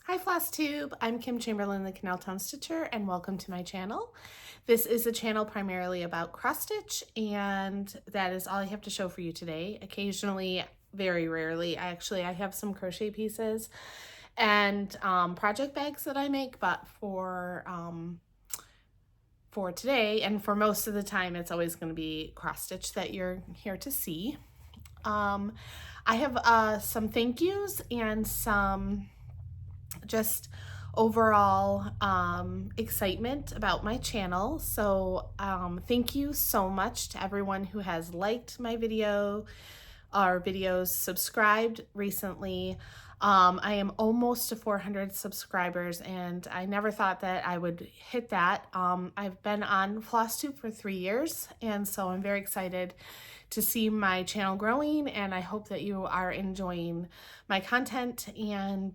Hi Flosstube, I'm Kim Chamberlain, the Canal Town Stitcher, and welcome to my channel. This is a channel primarily about cross stitch, and that is all I have to show for you today. Occasionally, very rarely, I have some crochet pieces and project bags that I make, but for today and for most of the time, it's always going to be cross stitch that you're here to see. I have some thank yous and some just overall excitement about my channel. So thank you so much to everyone who has liked my video, our videos, subscribed recently. I am almost to 400 subscribers, and I never thought that I would hit that. I've been on Flosstube for 3 years, and so I'm very excited to see my channel growing, and I hope that you are enjoying my content. And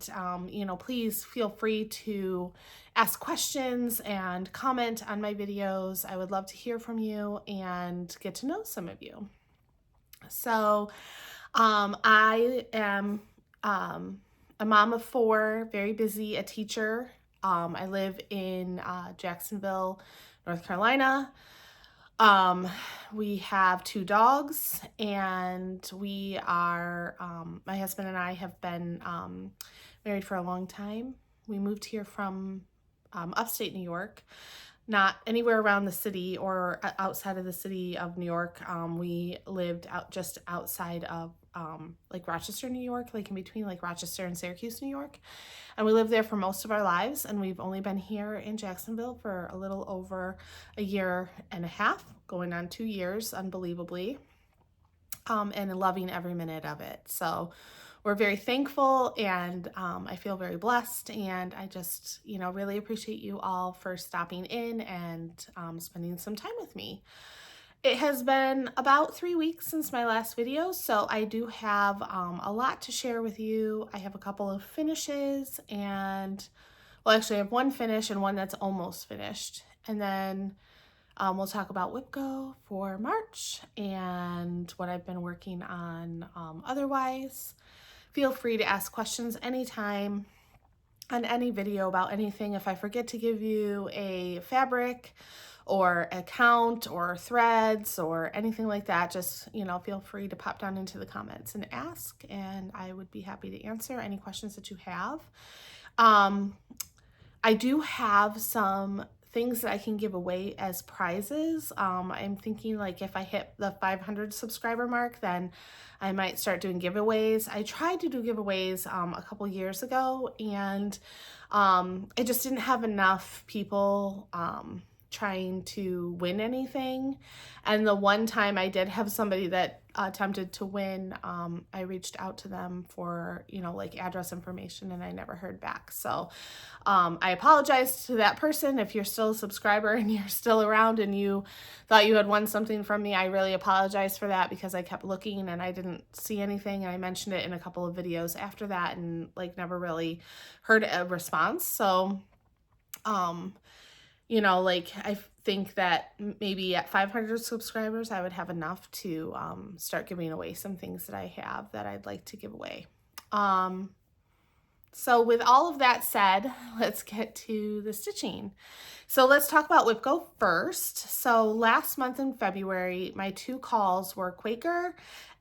please feel free to ask questions and comment on my videos. I would love to hear from you and get to know some of you. So I am a mom of 4, very busy, a teacher. I live in Jacksonville, North Carolina. We have 2 dogs, and we are, my husband and I have been married for a long time. We moved here from upstate New York, not anywhere around the city or outside of the city of New York. We lived just outside of like Rochester, New York, like in between like Rochester and Syracuse, New York. And we lived there for most of our lives, and we've only been here in Jacksonville for a little over a year and a half, going on 2 years, unbelievably, and loving every minute of it. So we're very thankful, and I feel very blessed, and I just, really appreciate you all for stopping in and spending some time with me. It has been about 3 weeks since my last video, so I do have a lot to share with you. I have a couple of finishes, and well, actually I have one finish and one that's almost finished. And then we'll talk about WIPGO for March and what I've been working on otherwise. Feel free to ask questions anytime on any video about anything. If I forget to give you a fabric or a count or threads or anything like that, just, feel free to pop down into the comments and ask, and I would be happy to answer any questions that you have. I do have some things that I can give away as prizes. I'm thinking, like, if I hit the 500 subscriber mark, then I might start doing giveaways. I tried to do giveaways a couple years ago, and I just didn't have enough people trying to win anything. And the one time I did have somebody that attempted to win, I reached out to them for, like address information, and I never heard back. So I apologize to that person. If you're still a subscriber and you're still around and you thought you had won something from me, I really apologize for that, because I kept looking and I didn't see anything. And I mentioned it in a couple of videos after that, and like never really heard a response. So I think that maybe at 500 subscribers, I would have enough to start giving away some things that I have that I'd like to give away. So with all of that said, let's get to the stitching. So let's talk about WIPGO first. So last month in February, my 2 calls were Quaker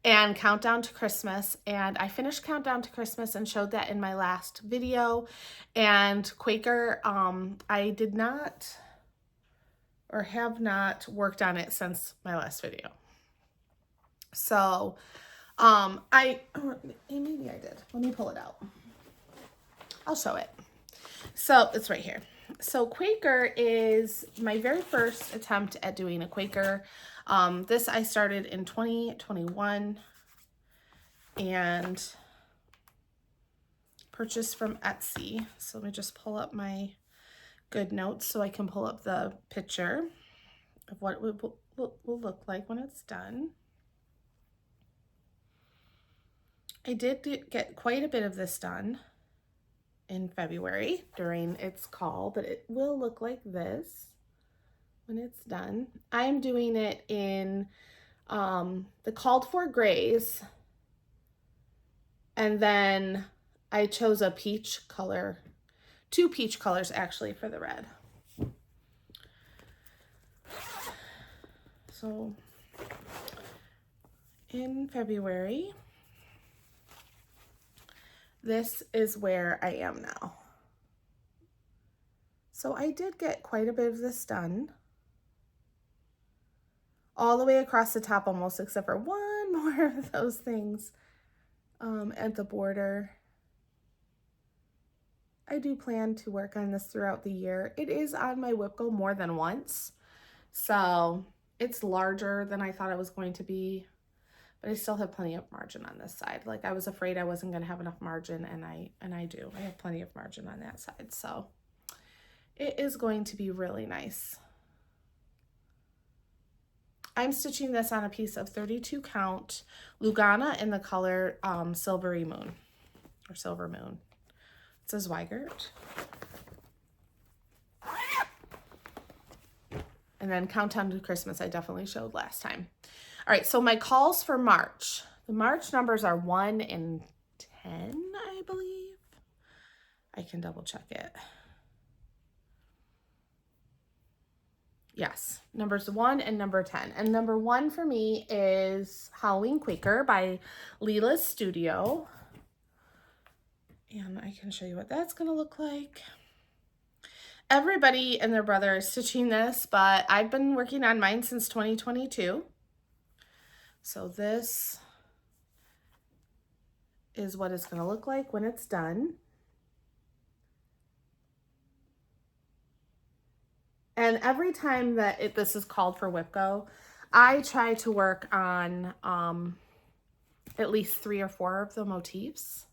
and Countdown to Christmas, and I finished Countdown to Christmas and showed that in my last video. And Quaker, I did not or have not worked on it since my last video. So maybe I did. Let me pull it out. I'll show it. So it's right here. So Quaker is my very first attempt at doing a Quaker. This I started in 2021 and purchased from Etsy. So let me just pull up my good notes so I can pull up the picture of what it will look like when it's done. I did get quite a bit of this done in February during its call, but it will look like this when it's done. I'm doing it in the called for grays, and then I chose a peach color 2 peach colors actually for the red. So in February, this is where I am now. So I did get quite a bit of this done. All the way across the top almost, except for one more of those things at the border. I do plan to work on this throughout the year. It is on my WIPGO more than once, so it's larger than I thought it was going to be, but I still have plenty of margin on this side. Like, I was afraid I wasn't going to have enough margin, and I do. I have plenty of margin on that side, so it is going to be really nice. I'm stitching this on a piece of 32 count Lugana in the color Silvery Moon, or Silver Moon. It says Weigert. And then Countdown to Christmas I definitely showed last time. All right, so my calls for March. The March numbers are 1 and 10, I believe. I can double check it. Yes, numbers 1 and number 10. And number 1 for me is Halloween Quaker by Leela's Studio. And I can show you what that's going to look like. Everybody and their brother is stitching this, but I've been working on mine since 2022. So this is what it's going to look like when it's done. And every time that this is called for WIPGO, I try to work on at least 3 or 4 of the motifs.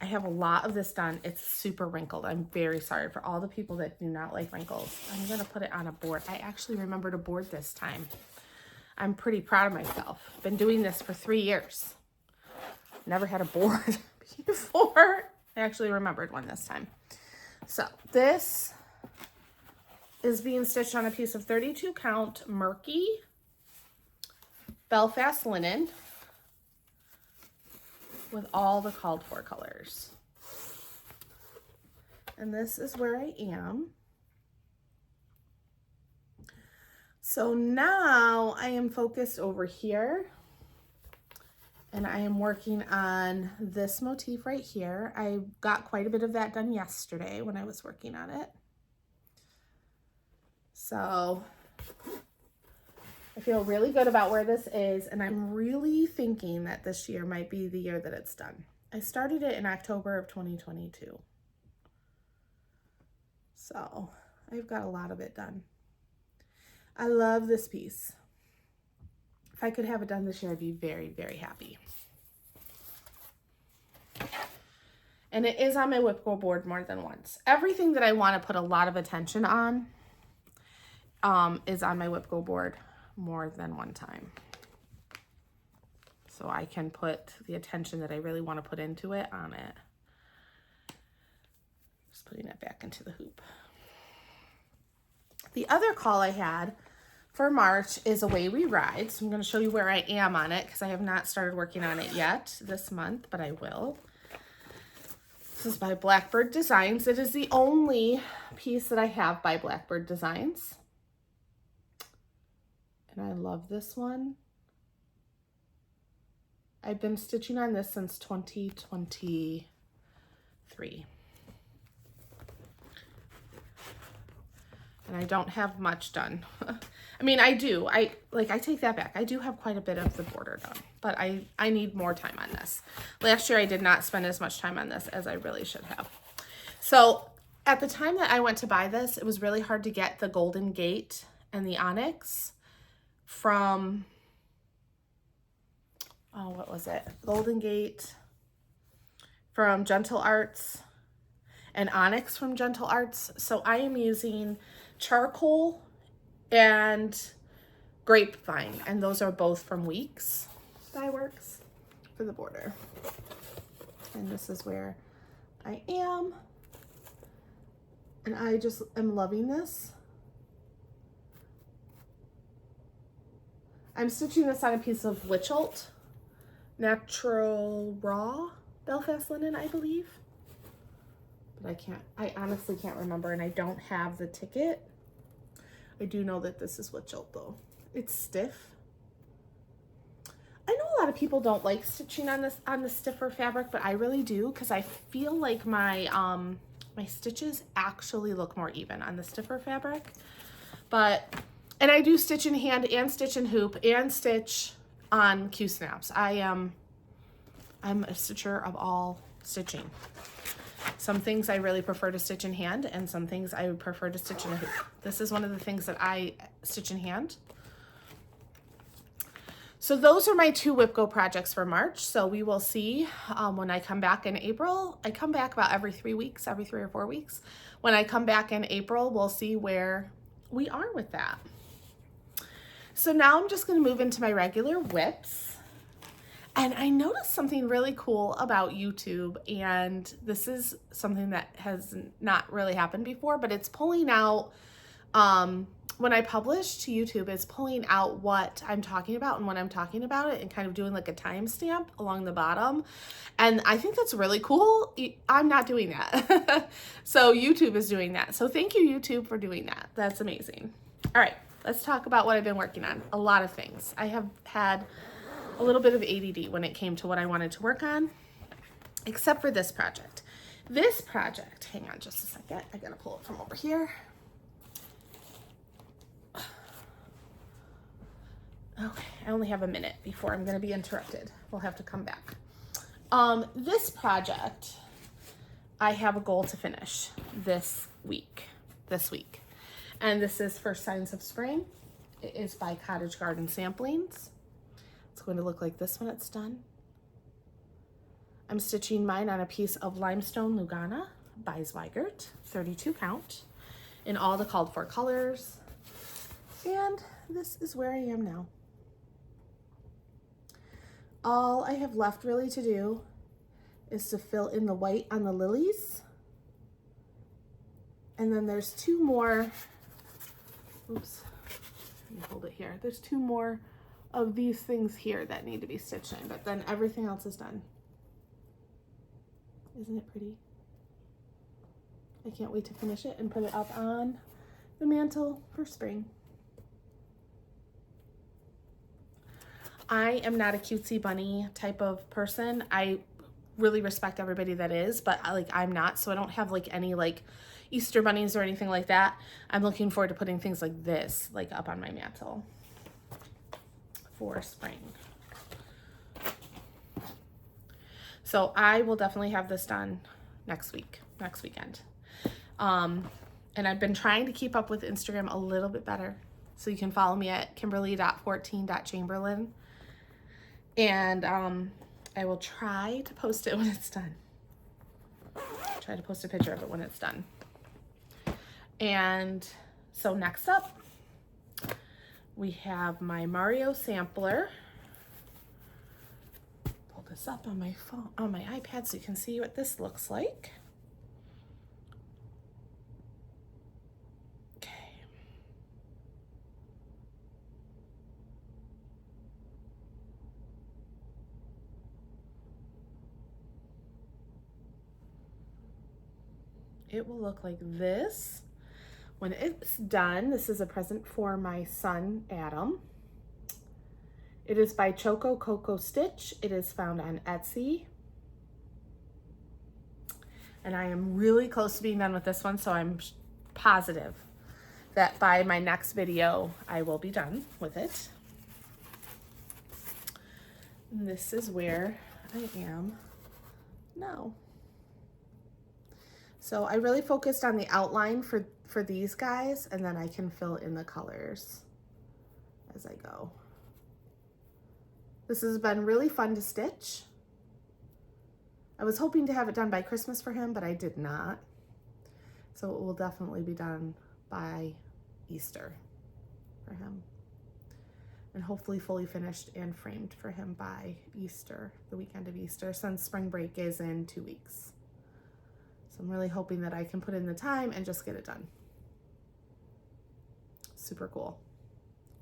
I have a lot of this done. It's super wrinkled. I'm very sorry for all the people that do not like wrinkles. I'm going to put it on a board. I actually remembered a board this time. I'm pretty proud of myself. Been doing this for 3 years. Never had a board before. I actually remembered one this time. So this is being stitched on a piece of 32 count Murky Belfast linen with all the called for colors. And this is where I am. So now I am focused over here, and I am working on this motif right here. I got quite a bit of that done yesterday when I was working on it. So I feel really good about where this is, and I'm really thinking that this year might be the year that it's done. I started it in October of 2022. So I've got a lot of it done. I love this piece. If I could have it done this year, I'd be very, very happy. And it is on my WIPGO board more than once. Everything that I want to put a lot of attention on is on my WIPGO board more than one time. So I can put the attention that I really want to put into it on it. Just putting it back into the hoop. The other call I had for March is Away We Ride. So I'm going to show you where I am on it because I have not started working on it yet this month, but I will. This is by Blackbird Designs. It is the only piece that I have by Blackbird Designs. And I love this one. I've been stitching on this since 2023. And I don't have much done. I mean, I do. I take that back. I do have quite a bit of the border done, but I need more time on this. Last year, I did not spend as much time on this as I really should have. So at the time that I went to buy this, it was really hard to get the Golden Gate and the Onyx from, oh, what was it? Golden Gate from Gentle Arts and Onyx from Gentle Arts. So I am using Charcoal and Grapevine, and those are both from Weeks Dye Works for the border. And this is where I am, and I just am loving this. I'm stitching this on a piece of Witchelt Natural Raw. Belfast linen, I believe. But I honestly can't remember, and I don't have the ticket. I do know that this is WIPGO though. It's stiff. I know a lot of people don't like stitching on the stiffer fabric, but I really do, because I feel like my my stitches actually look more even on the stiffer fabric. And I do stitch in hand and stitch in hoop and stitch on Q-snaps. I'm a stitcher of all stitching. Some things I really prefer to stitch in hand, and some things I would prefer to stitch in a hoop. This is one of the things that I stitch in hand. So those are my 2 WIPGO projects for March. So we will see when I come back in April. I come back about every 3 weeks, every 3 or 4 weeks. When I come back in April, we'll see where we are with that. So now I'm just going to move into my regular WIPs. And I noticed something really cool about YouTube, and this is something that has not really happened before, but it's pulling out, when I publish to YouTube, it's pulling out what I'm talking about and when I'm talking about it, and kind of doing like a timestamp along the bottom. And I think that's really cool. I'm not doing that. So YouTube is doing that. So thank you, YouTube, for doing that. That's amazing. All right, let's talk about what I've been working on. A lot of things. I have had a little bit of ADD when it came to what I wanted to work on, except for this project. This project, hang on just a second. I gotta pull it from over here. Okay, I only have a minute before I'm gonna be interrupted. We'll have to come back. This project, I have a goal to finish this week. And this is for Signs of Spring. It is by Cottage Garden Samplings. It's going to look like this when it's done. I'm stitching mine on a piece of Limestone Lugana by Zweigert, 32 count, in all the called for colors. And this is where I am now. All I have left really to do is to fill in the white on the lilies. And then there's 2 more, oops, let me hold it here. There's 2 more of these things here that need to be stitched in, but then everything else is done. Isn't it pretty? I can't wait to finish it and put it up on the mantle for spring. I am not a cutesy bunny type of person. I really respect everybody that is, but I'm not, so I don't have like any like Easter bunnies or anything like that. I'm looking forward to putting things like this like up on my mantle for spring. So I will definitely have this done next weekend. And I've been trying to keep up with Instagram a little bit better. So you can follow me at kimberly.14.chamberlain. And I will try to post it when it's done. Try to post a picture of it when it's done. And so next up, we have my Mario sampler. Pull this up on my phone, on my iPad, so you can see what this looks like. Okay. It will look like this when it's done. This is a present for my son, Adam. It is by Choco Coco Stitch. It is found on Etsy. And I am really close to being done with this one, so I'm positive that by my next video, I will be done with it. And this is where I am now. So I really focused on the outline for these guys, and then I can fill in the colors as I go. This has been really fun to stitch. I was hoping to have it done by Christmas for him, but I did not. So it will definitely be done by Easter for him. And hopefully fully finished and framed for him by Easter, the weekend of Easter, since spring break is in 2 weeks. So I'm really hoping that I can put in the time and just get it done. Super cool.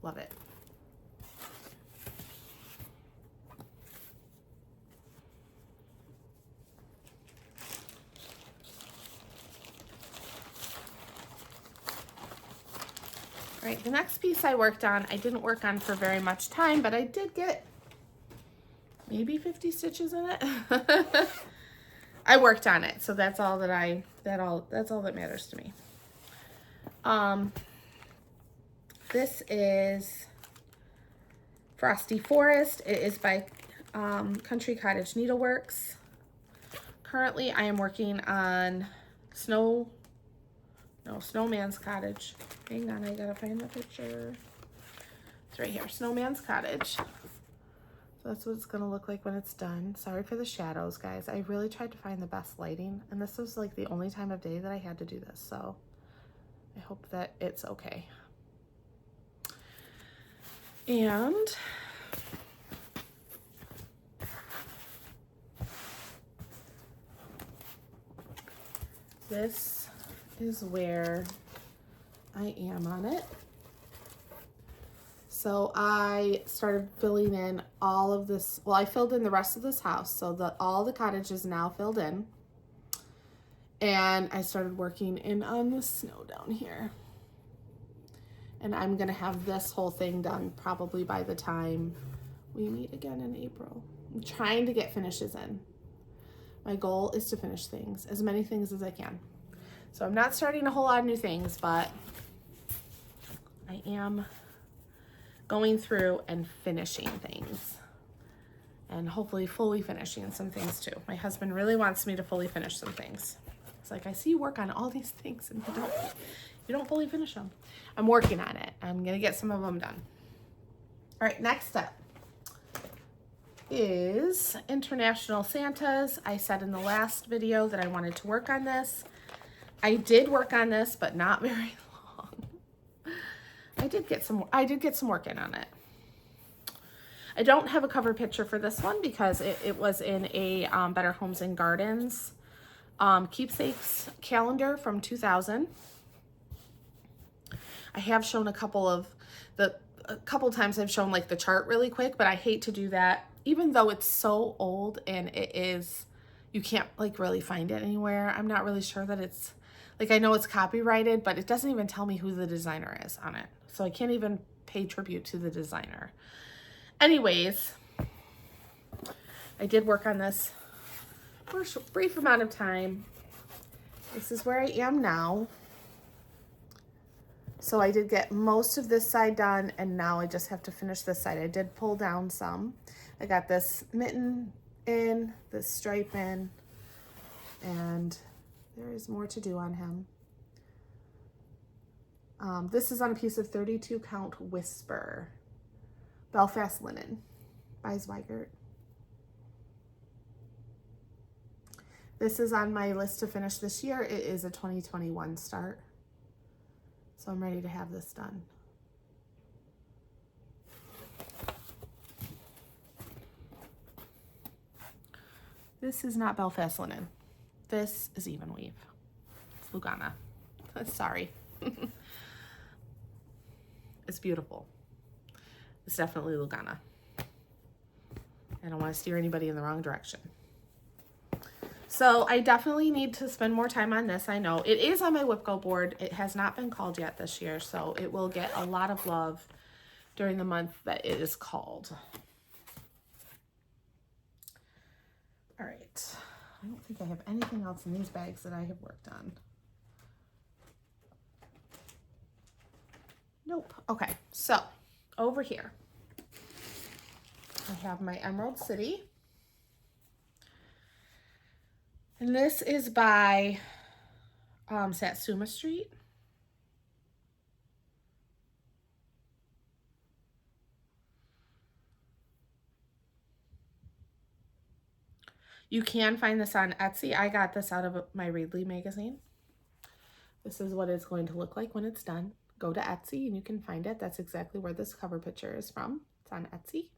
Love it. right, the next piece I worked on, I didn't work on for very much time, but I did get maybe 50 stitches in it. I worked on it, so that's all that that's all that matters to me. This is Frosty Forest. It is by Country Cottage Needleworks. Currently, I am working on Snowman's Cottage. Hang on, I gotta find the picture. It's right here, Snowman's Cottage. So that's what it's gonna look like when it's done. Sorry for the shadows, guys. I really tried to find the best lighting, and this was like the only time of day that I had to do this, so I hope that it's okay. And this is where I am on it. So I started filling in all of this. Well, I filled in the rest of this house. So all the cottage is now filled in. And I started working in on the snow down here. And I'm gonna have this whole thing done probably by the time we meet again in April. I'm trying to get finishes in. My goal is to finish things, as many things as I can. So I'm not starting a whole lot of new things, but I am going through and finishing things. And hopefully fully finishing some things too. My husband really wants me to fully finish some things. It's like, I see you work on all these things and you don't fully finish them. I'm working on it. I'm gonna get some of them done. All right, next up is International Santas. I said in the last video that I wanted to work on this. I did work on this, but not very long. I did get some work in on it. I don't have a cover picture for this one because it was in a Better Homes and Gardens keepsakes calendar from 2000. I have shown a couple times I've shown like the chart really quick, but I hate to do that, even though it's so old and you can't like really find it anywhere. I'm not really sure that it's, like, I know it's copyrighted, but it doesn't even tell me who the designer is on it. So I can't even pay tribute to the designer. Anyways, I did work on this for a brief amount of time. This is where I am now. So I did get most of this side done, and now I just have to finish this side. I did pull down some. I got this mitten in, this stripe in, and there is more to do on him. This is on a piece of 32 count Whisper. Belfast Linen by Zweigert. This is on my list to finish this year. It is a 2021 start. So I'm ready to have this done. This is not Belfast Linen. This is Even Weave. It's Lugana. Sorry. It's beautiful. It's definitely Lugana. I don't want to steer anybody in the wrong direction. So I definitely need to spend more time on this. I know it is on my WIPGO board. It has not been called yet this year, so it will get a lot of love during the month that it is called. All right. I don't think I have anything else in these bags that I have worked on. Nope. Okay, so over here, I have my Emerald City. And this is by Satsuma Street. You can find this on Etsy. I got this out of my Readly magazine. This is what it's going to look like when it's done. Go to Etsy and you can find it. That's exactly where this cover picture is from. It's on Etsy.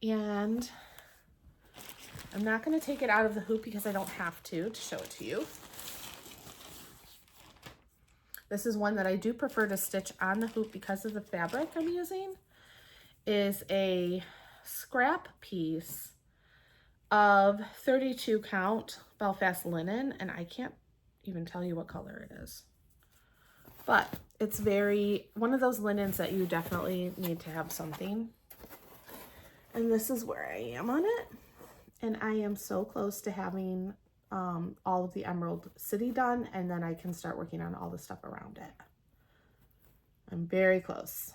And I'm not going to take it out of the hoop because I don't have to show it to you. This is one that I do prefer to stitch on the hoop because of the fabric I'm using. Is a scrap piece of 32 count Belfast Linen, and I can't even tell you what color it is. But it's very, one of those linens that you definitely need to have something. And this is where I am on it. And I am so close to having all of the Emerald City done, and then I can start working on all the stuff around it. I'm very close.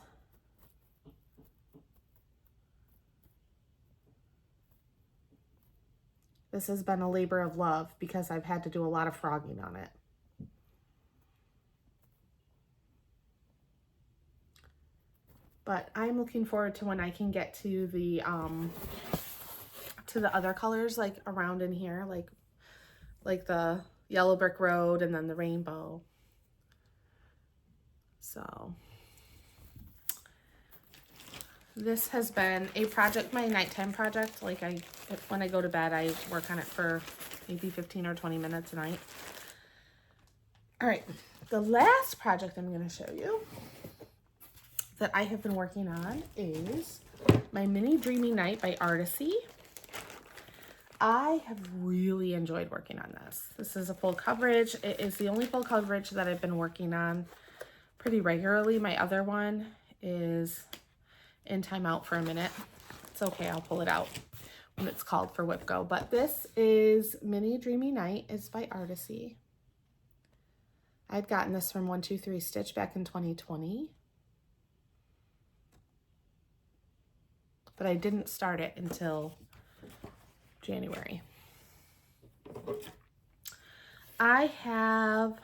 This has been a labor of love because I've had to do a lot of frogging on it. But I'm looking forward to when I can get to the other colors, like around in here, like the yellow brick road and then the rainbow. So this has been a project, my nighttime project. Like when I go to bed, I work on it for maybe 15 or 20 minutes a night. All right, the last project I'm going to show you that I have been working on is my Mini Dreamy Night by Artisy. I have really enjoyed working on this. This is a full coverage. It is the only full coverage that I've been working on pretty regularly. My other one is in timeout for a minute. It's okay, I'll pull it out when it's called for WIPGO. But this is Mini Dreamy Night. It's by Artisy. I'd gotten this from 123 Stitch back in 2020. But I didn't start it until January. I have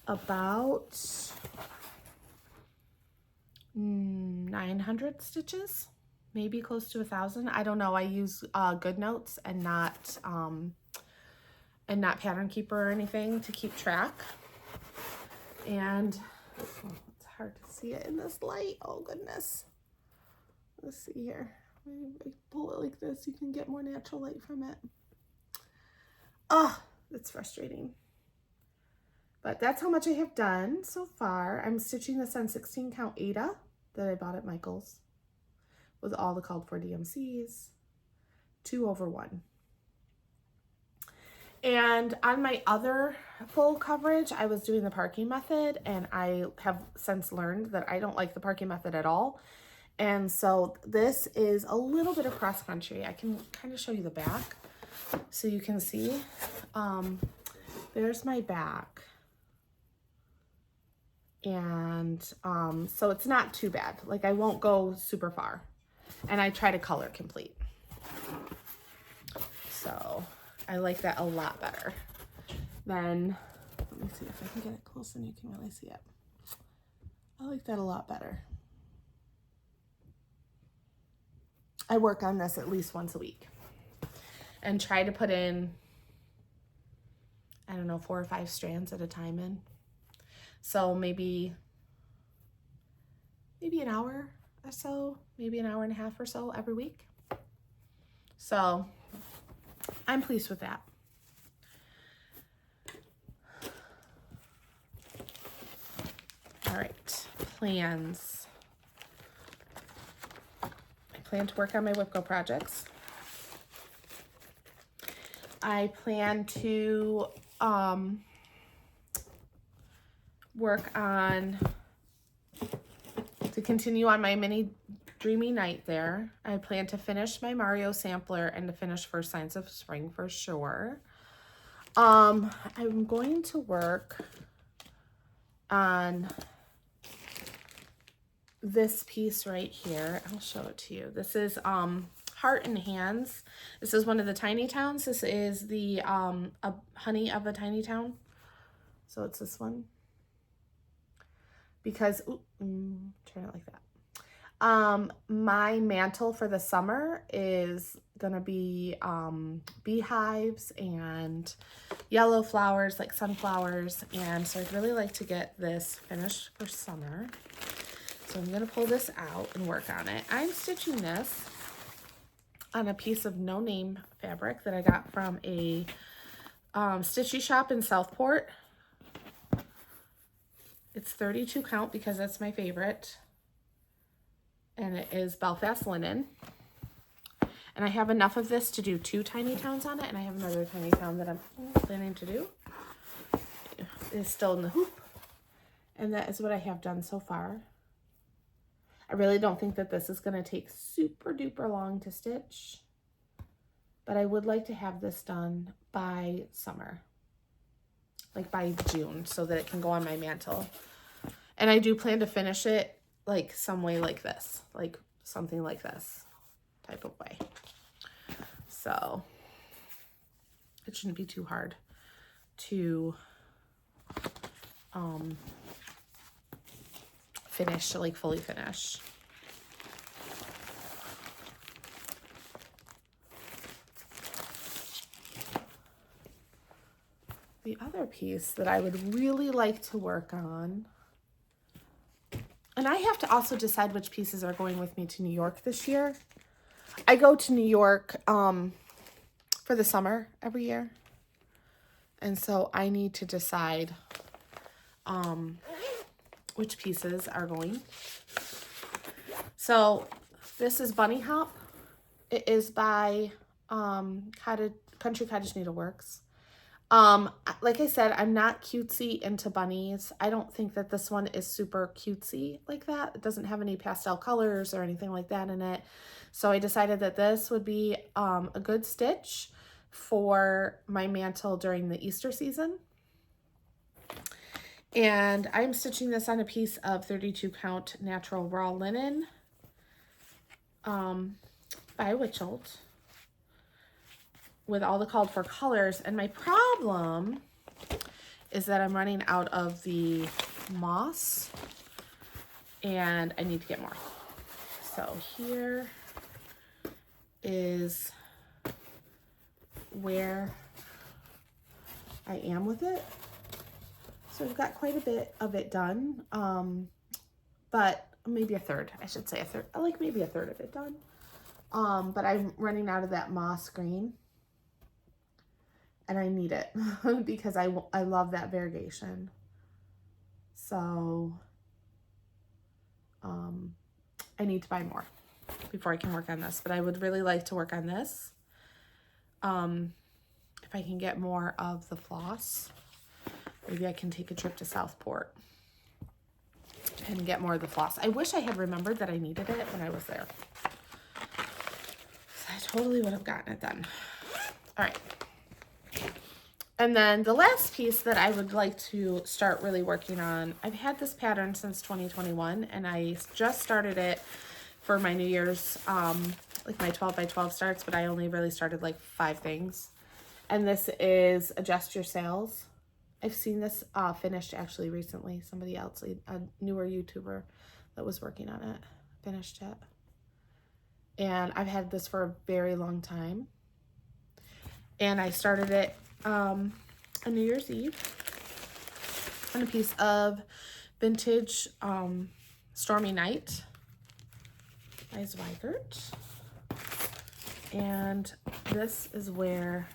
about 900 stitches, maybe close to 1,000. I don't know. I use Good Notes and not Pattern Keeper or anything to keep track. And it's hard to see it in this light. Oh goodness. Let's see here. I pull it like this, you can get more natural light from it. Oh, it's frustrating. But that's how much I have done so far. I'm stitching this on 16 count Aida that I bought at Michael's with all the called for DMCs, 2/1. And on my other full coverage, I was doing the parking method, and I have since learned that I don't like the parking method at all. And so this is a little bit of cross country. I can kind of show you the back so you can see. There's my back. And so it's not too bad. Like I won't go super far. And I try to color complete. So I like that a lot better than, let me see if I can get it close and you can really see it. I like that a lot better. I work on this at least once a week and try to put in, I don't know, 4 or 5 strands at a time in. So maybe an hour or so, maybe an hour and a half or so every week. So I'm pleased with that. All right, plans. Plan to work on my WIPGO projects. I plan to continue on my Mini Dreamy Night there. I plan to finish my Mario sampler and to finish First Signs of Spring for sure. I'm going to work on this piece right here. I'll show it to you. This is Heart and Hands. This is one of the Tiny Towns. This is the Honey of a Tiny Town. So it's this one. Because, turn it like that. My mantle for the summer is gonna be beehives and yellow flowers like sunflowers. And so I'd really like to get this finished for summer. So I'm gonna pull this out and work on it. I'm stitching this on a piece of no name fabric that I got from a stitchy shop in Southport. It's 32 count because that's my favorite. And it is Belfast linen. And I have enough of this to do 2 tiny towns on it, and I have another tiny town that I'm planning to do. is still in the hoop. And that is what I have done so far. I really don't think that this is going to take super duper long to stitch, but I would like to have this done by summer, like by June, so that it can go on my mantle. And I do plan to finish it like some way like this, like something like this type of way. So it shouldn't be too hard to finish, like fully finish. The other piece that I would really like to work on, and I have to also decide which pieces are going with me to New York this year. I go to New York for the summer every year. And so I need to decide which pieces are going. So this is Bunny Hop. It is by Country Cottage Needleworks. Like I said, I'm not cutesy into bunnies. I don't think that this one is super cutesy like that. It doesn't have any pastel colors or anything like that in it. So I decided that this would be a good stitch for my mantle during the Easter season. And I'm stitching this on a piece of 32 count natural raw linen by WIPGO with all the called for colors. And my problem is that I'm running out of the moss and I need to get more. So here is where I am with it. So I've got quite a bit of it done, but maybe a third, I should say a third, like maybe a third of it done. But I'm running out of that moss green and I need it because I love that variegation. So I need to buy more before I can work on this, but I would really like to work on this. If I can get more of the floss, maybe I can take a trip to Southport and get more of the floss. I wish I had remembered that I needed it when I was there. I totally would have gotten it then. All right. And then the last piece that I would like to start really working on, I've had this pattern since 2021 and I just started it for my New Year's, like my 12 by 12 starts, but I only really started like 5 things. And this is Adjust Your Sails. I've seen this finished actually recently. Somebody else, a newer YouTuber that was working on it, finished it. And I've had this for a very long time. And I started it on New Year's Eve on a piece of vintage Stormy Night by Zweigert. And this is where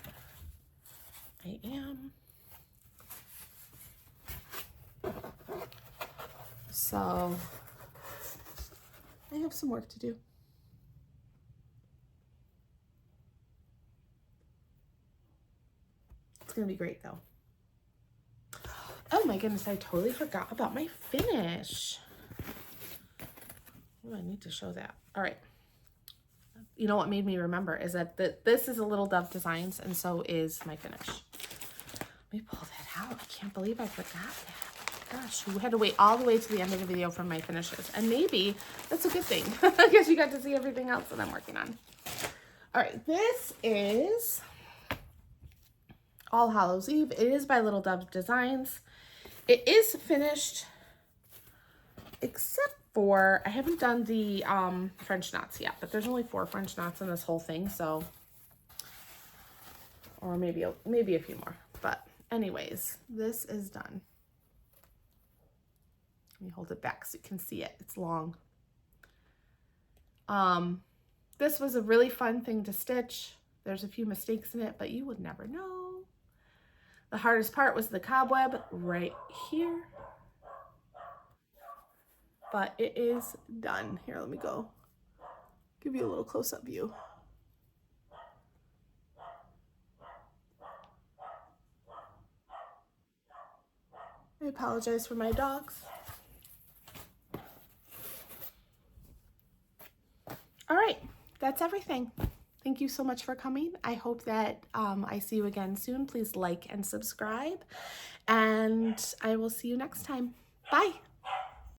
I am. So I have some work to do. It's gonna be great though. Oh my goodness, I totally forgot about my finish. Oh, I need to show that. All right. You know what made me remember is that this is a Little Dove Designs and so is my finish. Let me pull that out. I can't believe I forgot that. Gosh, you had to wait all the way to the end of the video for my finishes. And maybe that's a good thing. I guess you got to see everything else that I'm working on. All right, this is All Hallows Eve. It is by Little Dove Designs. It is finished, except for, I haven't done the French knots yet, but there's only 4 French knots in this whole thing, so, or maybe a few more. But anyways, this is done. Let me hold it back so you can see it. It's long. This was a really fun thing to stitch. There's a few mistakes in it, but you would never know. The hardest part was the cobweb right here. But it is done. Here, let me go. Give you a little close-up view. I apologize for my dogs. All right, that's everything. Thank you so much for coming. I hope that I see you again soon. Please like and subscribe, and I will see you next time. Bye.